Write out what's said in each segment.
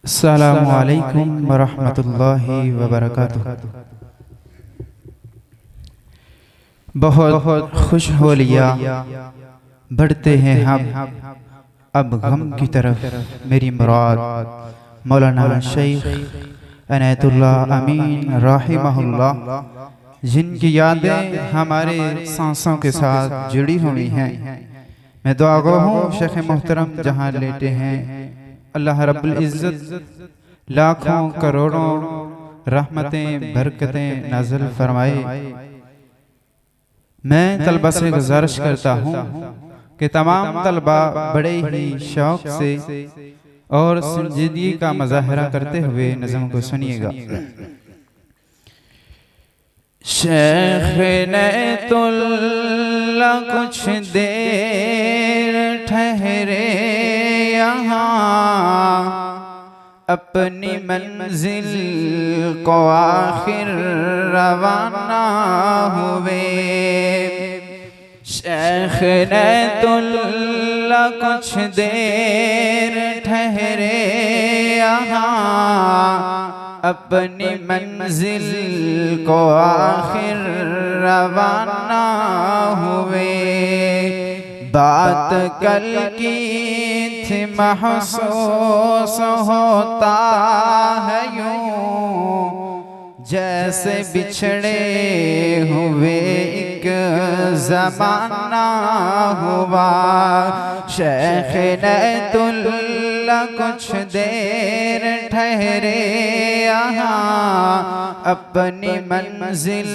अस्सलामु अलैकुम वरहमतुल्लाहि वबरकातुह। बहुत खुश हो लिया बढ़ते हैं हम अब गम की तरफ। मेरी मुराद मौलाना शेख अनायतुल्लाह अमीन राहिमहुल्लाह, जिनकी यादें हमारे सांसों के साथ जुड़ी हुई हैं। मैं दुआ गो हूँ शेख मोहतरम जहाँ लेटे हैं, अल्लाह रब्बुल इज़्ज़त लाखों करोड़ों रहमतें बरकतें नाज़िल फरमाए। मैं तलबा से गुजारिश करता हूँ कि तमाम तलबा बड़े ही शौक़ से और संजीदगी का मुज़ाहरा करते हुए नज़म को सुनिएगा। शेख नैतुल्ला कुछ देर ठहरे यहाँ, अपनी मंजिल को आखिर रवाना हुए। शेख नैतुल्ला कुछ देर ठहरे यहाँ, अपनी मंजिल को आखिर रवाना हुए। बात कल की थी महसूस होता है यूं, जैसे बिछड़े हुए एक ज़माना हुआ। शेख नैतुल्ला कुछ देर ठहरे यहाँ, अपनी मंजिल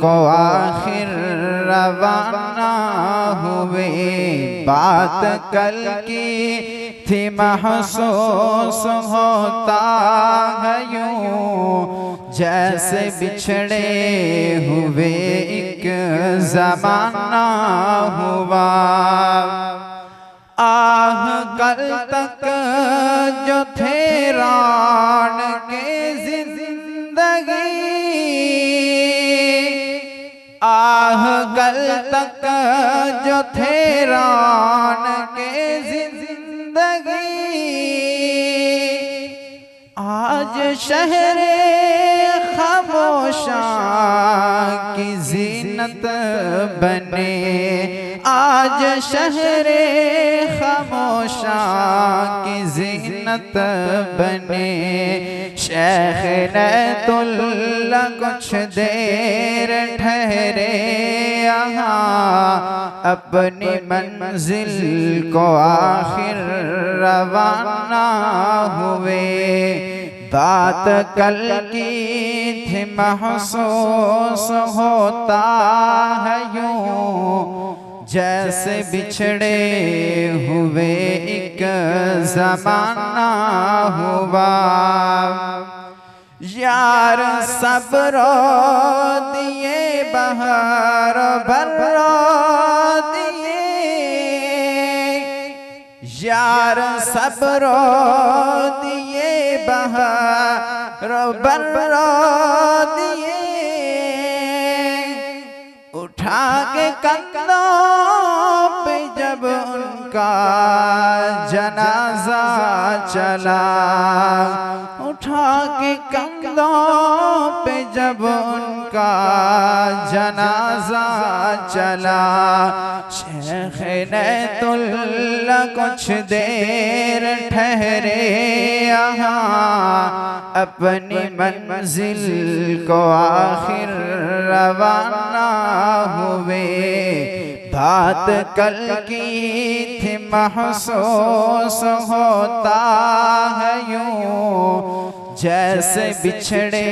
को आखिर रवाना हुए। बात कल की थी महसूस होता है यूं, जैसे बिछड़े हुए एक ज़माना हुआ। आह कल तक जो थे रान के जिंदगी, आह कल तक जो थे रान के जिंदगी, आज शहरे खामोशा की जीनत बने। आज शहरे खामोशा की जीनत बने। शेख नैतुल्ला कुछ देर ठहरे यहाँ, अपनी मंजिल को आखिर रवाना हुए। बात कल की थी महसूस होता है यूं, जैसे बिछड़े हुए एक ज़माना हुआ। यार सब्रो दिए बहार बर्रो दिए, यार सब्रो दिए बहार बर्रो दिए। उठा के कंधों पे जब उनका जनाजा चला, उठा के कंधों पे जब उनका जनाजा चला। शेख नैतुल्ला कुछ देर ठहरे यहाँ, अपनी मंजिल को आखिर रवाना हुए। बात कल की थी महसूस होता है यूं, जैसे बिछड़े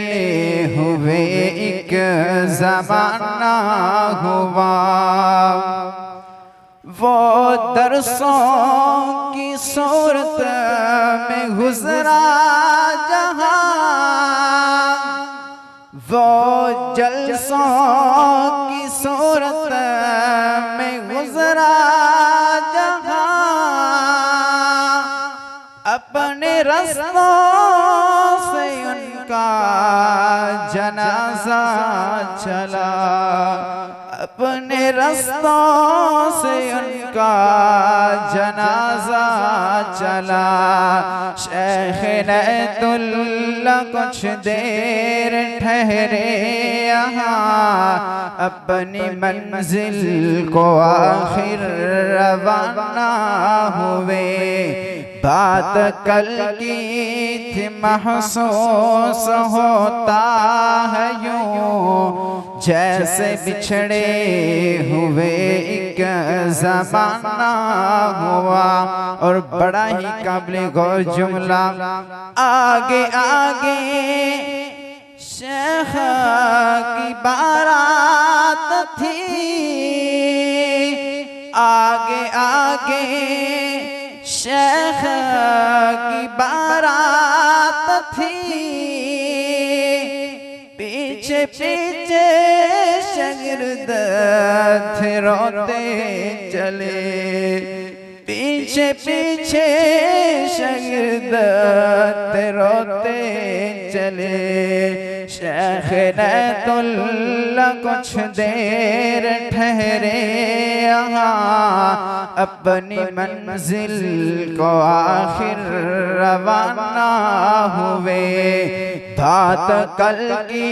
हुए एक ज़माना हुआ। वो दरसों की सूरत में गुज़रा जहाँ, वो जलसों की सूरत में गुज़रा जहाँ, अपने रस्तों से उनका जनाजा चला। अपने रस्तों से उनका जनाजा चला। शेख इनायतुल्लाह कुछ देर ठहरे यहाँ, अपनी मंजिल को आखिर रवाना हुए। बात कल की थी महसूस होता है यूं, जैसे बिछड़े हुए एक ज़माना हुआ। और बड़ा ही काबिल गौर जुमला आगे आगे शेख की बारात थी, आगे आगे शेख की बारात थी। पीछे पीछे शागिर्द थे रोते चले, पीछे पीछे शागिर्द थे रोते चले। शेख इनायतुल्लाह कुछ देर ठहरे यहाँ, अपनी मंजिल को आखिर रवाना हुए। बात कल की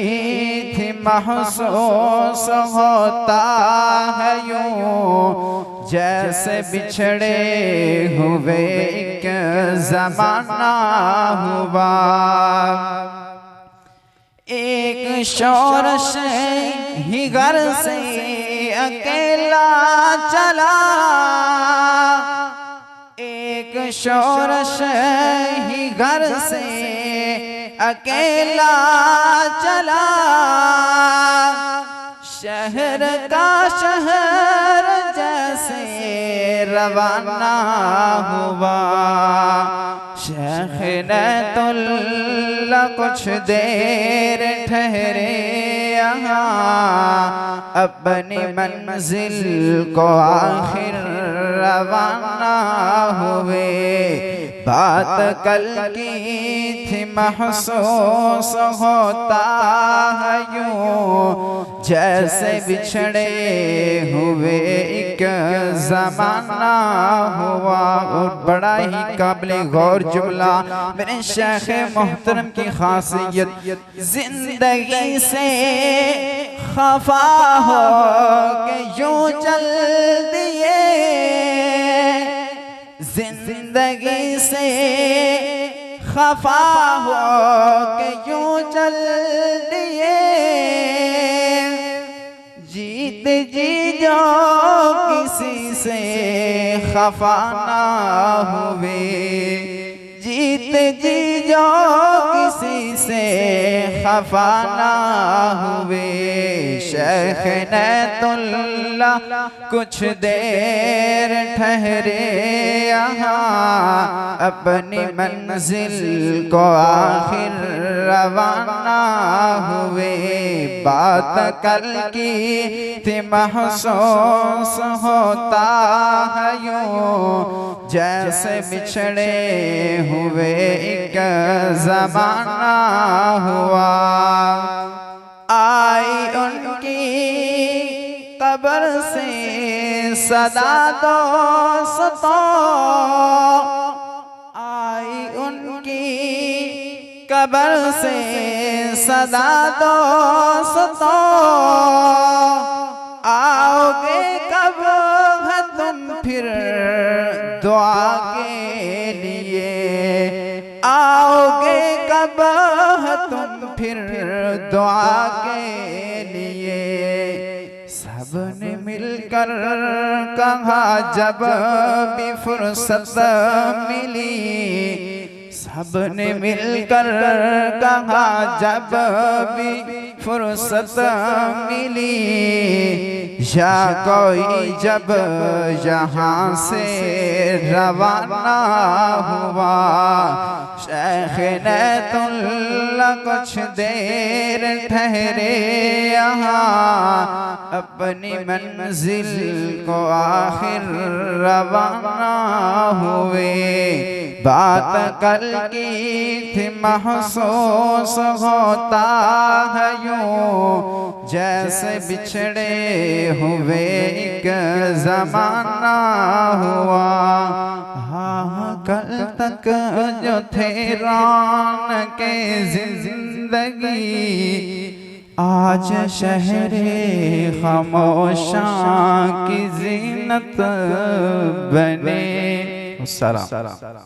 थी महसूस होता है यूं, जैसे बिछड़े हुए एक ज़माना हुआ। एक शोरश ही घर से अकेला चला, एक शोरश ही घर से अकेला चला। शहर का शहर जैसे रवाना हुआ। शेख इनायतुल्लाह कुछ देर ठहरे यहाँ, अपनी मंजिल को आखिर रवाना हुए। बात कल की थी महसूस होता है यूं, जैसे बिछड़े हुए एक ज़माना हुआ। और बड़ा ही काबिल गौर जुमला मेरे शेख मोहतरम की खासियत, जिंदगी से खफा हो के यूं चल दिए, जिंदगी से खफा हो के यूं चल दिए। जीत जी जो किसी से खफा ना हुए, जीत जी जो किसी से खफा ना हुए। शेख इनायतुल्लाह कुछ देर ठहरे यहाँ, अपनी मंजिल को आखिर रवाना हुए। बात कल की थी महसूस होता है यूं, जैसे बिछड़े हुए एक ज़माना हुआ। आई उनकी कब्र से सदा दोस्तों, आई उनकी कब्र से सदा दोस्तों। आओगे कब है तुम फिर दुआ के लिए, आओगे कब है तुम फिर दुआ के लिए। सबने मिलकर कहा जब भी फुर्सत मिली, सबने मिलकर कहा जब भी फुर्सत मिली। या कोई जब यहाँ से रवाना हुआ, शेख इनायतुल्लाह कुछ देर ठहरे यहाँ, अपनी मंजिल को आखिर रवाना हुए। बात कल की थी महसूस होता है यूं जैसे बिछड़े हुए एक जमाना हुआ। हाँ कल तक जो थे रौनक के जिंदगी आज शहरे खामोशां की जीनत बने। सलाम।